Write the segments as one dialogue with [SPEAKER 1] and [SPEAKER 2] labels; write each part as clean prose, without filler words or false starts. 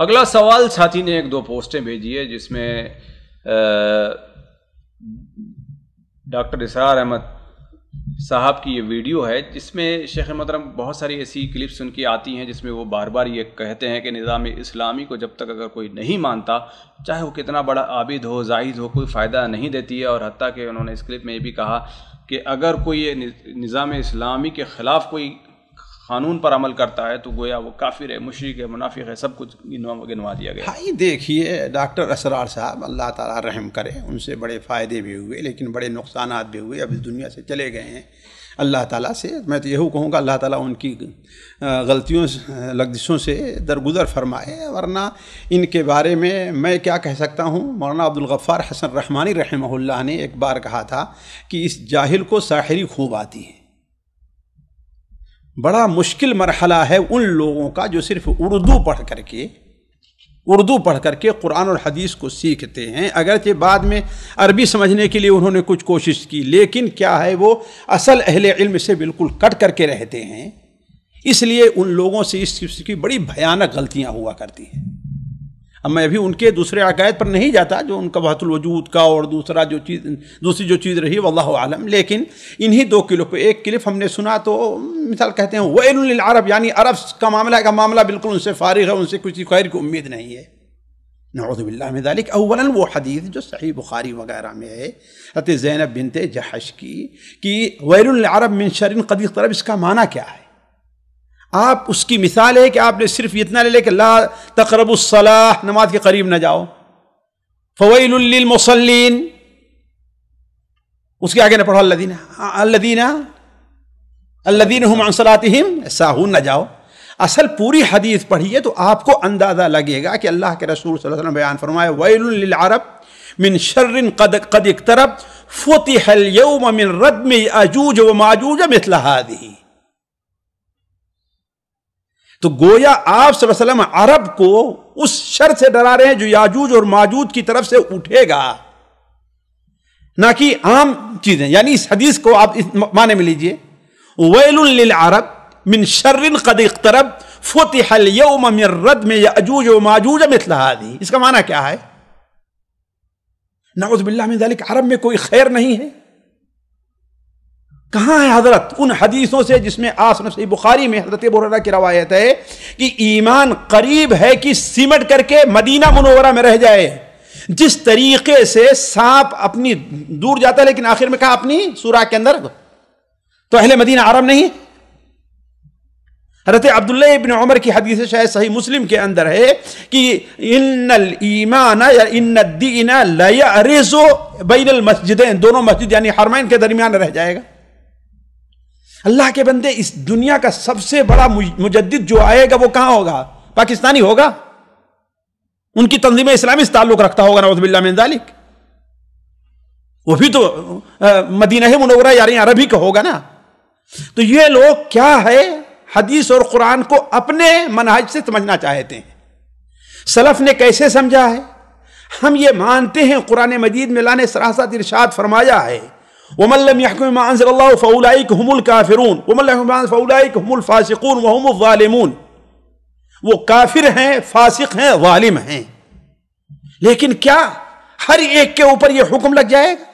[SPEAKER 1] اگلا سوال ساتھی نے ایک دو پوسٹیں بھیجی ہے جس میں ڈاکٹر اسرار احمد صاحب کی یہ ویڈیو ہے جس میں شیخ محترم بہت ساری ایسی کلپس ان کی آتی ہیں جس میں وہ بار بار یہ کہتے ہیں کہ نظام اسلامی کو جب تک اگر کوئی نہیں مانتا چاہے وہ کتنا بڑا عابد ہو زاہد ہو کوئی فائدہ نہیں دیتی ہے، اور حتیٰ کہ انہوں نے اس کلپ میں یہ بھی کہا کہ اگر کوئی نظام اسلامی کے خلاف کوئی قانون پر عمل کرتا ہے تو گویا وہ کافر ہے، مشرک ہے، منافق ہے، سب کچھ گنوا دیا گیا۔
[SPEAKER 2] ہاں دیکھیے ڈاکٹر اسرار صاحب اللہ تعالیٰ رحم کرے، ان سے بڑے فائدے بھی ہوئے لیکن بڑے نقصانات بھی ہوئے، اب اس دنیا سے چلے گئے ہیں۔ اللہ تعالیٰ سے میں تو یہی کہوں گا اللہ تعالیٰ ان کی غلطیوں لغزشوں سے درگزر فرمائے، ورنہ ان کے بارے میں کیا کہہ سکتا ہوں۔ مولانا عبدالغفار حسن رحمانی رحمہ اللہ نے ایک بار کہا تھا کہ اس جاہل کو ساحری خوب آتی ہے۔ بڑا مشکل مرحلہ ہے ان لوگوں کا جو صرف اردو پڑھ کر کے قرآن اور حدیث کو سیکھتے ہیں، اگرچہ بعد میں عربی سمجھنے کے لیے انہوں نے کچھ کوشش کی، لیکن کیا ہے وہ اصل اہل علم سے بالکل کٹ کر کے رہتے ہیں، اس لیے ان لوگوں سے اس قسم کی بڑی بھیانک غلطیاں ہوا کرتی ہیں۔ اب میں ابھی ان کے دوسرے عقائد پر نہیں جاتا جو ان کا وحدت الوجود کا اور دوسری جو چیز رہی واللہ عالم، لیکن انہی دو کلپ ایک کلپ ہم نے سنا تو مثال کہتے ہیں ویل للعرب، یعنی عرب کا معاملہ بالکل ان سے فارغ ہے، ان سے کسی خیر کی امید نہیں ہے۔ نعوذ باللہ من ذالک۔ اولا وہ حدیث جو صحیح بخاری وغیرہ میں ہے حضرت زینب بنت جحش کی کہ ویل للعرب من شر قد اقترب، اس کا معنی کیا ہے؟ آپ اس کی مثال ہے کہ آپ نے صرف اتنا لے لے کہ لا تقربوا الصلاۃ، نماز کے قریب نہ جاؤ، فویل للمصلین، اس کے آگے نہ پڑھو الذین هم عن صلاتهم ساہون، نہ جاؤ۔ اصل پوری حدیث پڑھیے تو آپ کو اندازہ لگے گا کہ اللہ کے رسول صلی اللہ علیہ وسلم بیان فرمائے ویل للعرب من شر قد اقترب فتح اليوم من ردم یاجوج وماجوج مثل هذه۔ تو گویا آپ صلی اللہ علیہ وسلم عرب کو اس شر سے ڈرا رہے ہیں جو یاجوج اور ماجوج کی طرف سے اٹھے گا، نہ کہ عام چیزیں۔ یعنی اس حدیث کو آپ اس معنی میں لیجئے ویل للعرب من شر قد اقترب فتح اليوم من ردم یاجوج وماجوج مثل هذه، اس کا معنی کیا ہے؟ نعوذ باللہ من ذالک، عرب میں کوئی خیر نہیں ہے؟ کہاں ہے حضرت ان حدیثوں سے جس میں صحیح بخاری میں حضرت ابو ہریرہ کی روایت ہے کہ ایمان قریب ہے کہ سمٹ کر کے مدینہ منورہ میں رہ جائے، جس طریقے سے سانپ اپنی دور جاتا ہے لیکن آخر میں کہا اپنی سوراخ کے اندر، تو اہل مدینہ عرب نہیں۔ حضرت عبداللہ ابن عمر کی حدیث شاید صحیح مسلم کے اندر ہے کہ ان الایمان یا ان الدین لا یعرض بین المسجدین، دونوں مسجد یعنی حرمین کے درمیان رہ جائے گا۔ اللہ کے بندے، اس دنیا کا سب سے بڑا مجدد جو آئے گا وہ کہاں ہوگا؟ پاکستانی ہوگا، ان کی تنظیم اسلامی سے تعلق رکھتا ہوگا، نعوذ باللہ من ذالک۔ وہ بھی تو مدینہ منورہ یعنی عربی کا ہوگا نا۔ تو یہ لوگ کیا ہے حدیث اور قرآن کو اپنے منہج سے سمجھنا چاہتے ہیں۔ سلف نے کیسے سمجھا ہے؟ ہم یہ مانتے ہیں قرآن مجید میں اللہ نے صراحت ارشاد فرمایا ہے وَمَن لَّمْ يَحْكُم بِمَا أَنزَلَ اللَّهُ فَأُولَٰئِكَ هُمُ الْكَافِرُونَ وَمَن لَّمْ يَحْكُم بِمَا أَنزَلَ فَأُولَٰئِكَ هُمُ الْفَاسِقُونَ وَهُمُ الظَّالِمُونَ، وہ کافر ہیں، فاسق ہیں، ظالم ہیں۔ لیکن کیا ہر ایک کے اوپر یہ حکم لگ جائے گا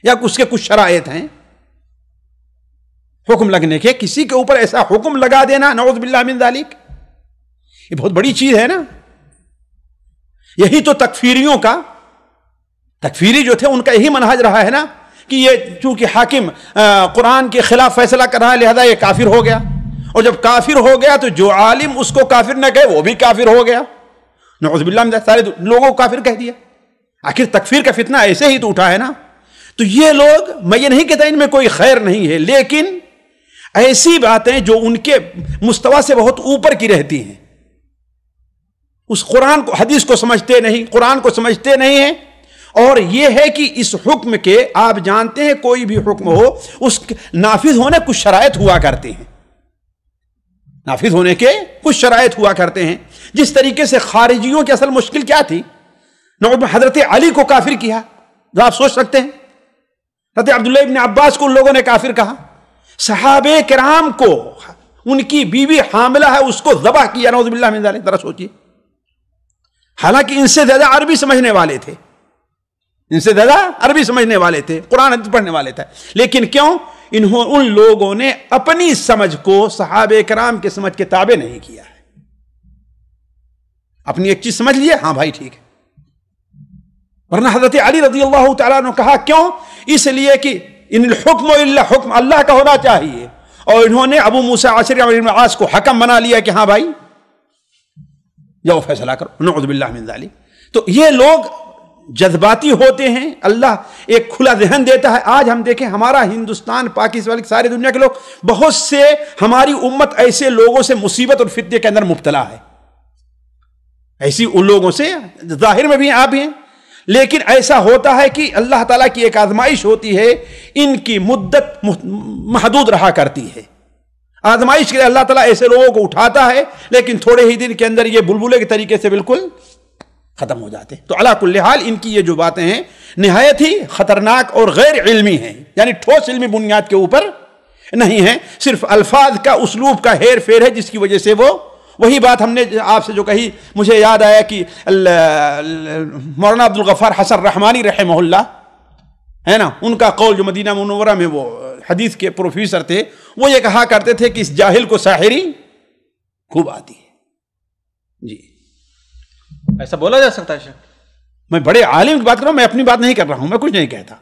[SPEAKER 2] یا اس کے کچھ شرائط ہیں حکم لگنے کے؟ کسی کے اوپر ایسا حکم لگا دینا نعوذ باللہ من ذالک، یہ بہت بڑی چیز ہے نا۔ یہی تو تکفیری جو تھے ان کا یہی منہج رہا ہے نا کہ یہ چونکہ حاکم قرآن کے خلاف فیصلہ کر رہا ہے لہذا یہ کافر ہو گیا، اور جب کافر ہو گیا تو جو عالم اس کو کافر نہ کہے وہ بھی کافر ہو گیا، نعوذ باللہ من ذالک، سارے لوگوں کو کافر کہہ دیا۔ آخر تکفیر کا فتنہ ایسے ہی تو اٹھا ہے نا۔ تو یہ لوگ، میں یہ نہیں کہتا ان میں کوئی خیر نہیں ہے، لیکن ایسی باتیں جو ان کے مستوی سے بہت اوپر کی رہتی ہیں، اس قرآن کو حدیث کو سمجھتے نہیں، قرآن کو سمجھتے نہیں ہیں۔ اور یہ ہے کہ اس حکم کے، آپ جانتے ہیں کوئی بھی حکم ہو اس نافذ ہونے کچھ شرائط ہوا کرتے ہیں، نافذ ہونے کے کچھ شرائط ہوا کرتے ہیں۔ جس طریقے سے خارجیوں کی اصل مشکل کیا تھی؟ حضرت علی کو کافر کیا، آپ سوچ سکتے ہیں۔ حضرت عبداللہ ابن عباس کو ان لوگوں نے کافر کہا، صحابہ کرام کو ان کی بیوی حاملہ ہے اس کو ذبح کیا، نعوذ باللہ من ذالک، ذرا سوچیے۔ حالانکہ ان سے زیادہ عربی سمجھنے والے تھے، ان سے زیادہ عربی سمجھنے والے تھے، قرآن حدیث پڑھنے والے تھے، لیکن کیوں؟ ان لوگوں نے اپنی سمجھ کو صحابہ کرام کے سمجھ کے تابع نہیں کیا ہے۔ اپنی ایک چیز سمجھ لیے، ہاں بھائی ٹھیک ہے، ورنہ حضرت علی رضی اللہ تعالیٰ نے کہا کیوں؟ اس لیے کہ ان الحکم الا حکم، اللہ کا ہونا چاہیے، اور انہوں نے ابو موسیٰ عاشری عمرو بن العاص کو حکم بنا لیا کہ ہاں بھائی جاؤ فیصلہ کرو، نعوذ باللہ من ذالک۔ تو یہ لوگ جذباتی ہوتے ہیں، اللہ ایک کھلا ذہن دیتا ہے۔ آج ہم دیکھیں ہمارا ہندوستان، پاکستان، ساری دنیا کے لوگ، بہت سے ہماری امت ایسے لوگوں سے مصیبت اور فتنے کے اندر مبتلا ہے، ایسی ان لوگوں سے ظاہر میں بھی آپ ہیں، لیکن ایسا ہوتا ہے کہ اللہ تعالیٰ کی ایک آزمائش ہوتی ہے، ان کی مدت محدود رہا کرتی ہے۔ آزمائش کے لیے اللہ تعالیٰ ایسے لوگوں کو اٹھاتا ہے، لیکن تھوڑے ہی دن کے اندر یہ بلبلے کے طریقے سے بالکل ختم ہو جاتے ہیں۔ تو علی کل حال ان کی یہ جو باتیں ہیں نہایت ہی خطرناک اور غیر علمی ہیں، یعنی ٹھوس علمی بنیاد کے اوپر نہیں ہیں، صرف الفاظ کا، اسلوب کا ہیر پھیر ہے، جس کی وجہ سے وہ وہی بات ہم نے آپ سے جو کہی، مجھے یاد آیا کہ مولانا عبد الغفار حسن رحمانی رحمہ اللہ ہے نا، ان کا قول جو مدینہ منورہ میں وہ حدیث کے پروفیسر تھے، وہ یہ کہا کرتے تھے کہ اس جاہل کو ساحری خوب آتی ہے۔ جی
[SPEAKER 1] ایسا بولا جا سکتا ہے شیخ؟
[SPEAKER 2] میں بڑے عالم کی بات کر رہا ہوں، میں اپنی بات نہیں کر رہا ہوں، میں کچھ نہیں کہتا،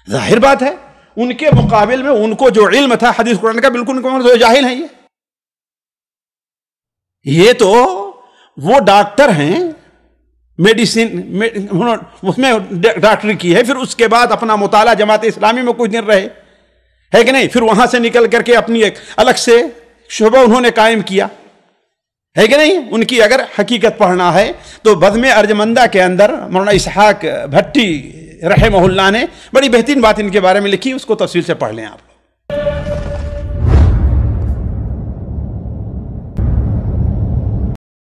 [SPEAKER 2] ظاہر بات ہے ان کے مقابل میں ان کو جو علم تھا حدیث قرآن کا، بالکل ان کو جاہل ہیں۔ یہ تو وہ ڈاکٹر ہیں، میڈیسن اس میں ڈاکٹری کی ہے، پھر اس کے بعد اپنا مطالعہ جماعت اسلامی میں کچھ دن رہے، ہے کہ نہیں، پھر وہاں سے نکل کر کے اپنی ایک الگ سے شعبہ انہوں نے قائم کیا، ہے کہ نہیں۔ ان کی اگر حقیقت پڑھنا ہے تو بزم ارجمندہ کے اندر مولانا اسحاق بھٹی رحمہ اللہ نے بڑی بہترین بات ان کے بارے میں لکھی، اس کو تفصیل سے پڑھ لیں آپ۔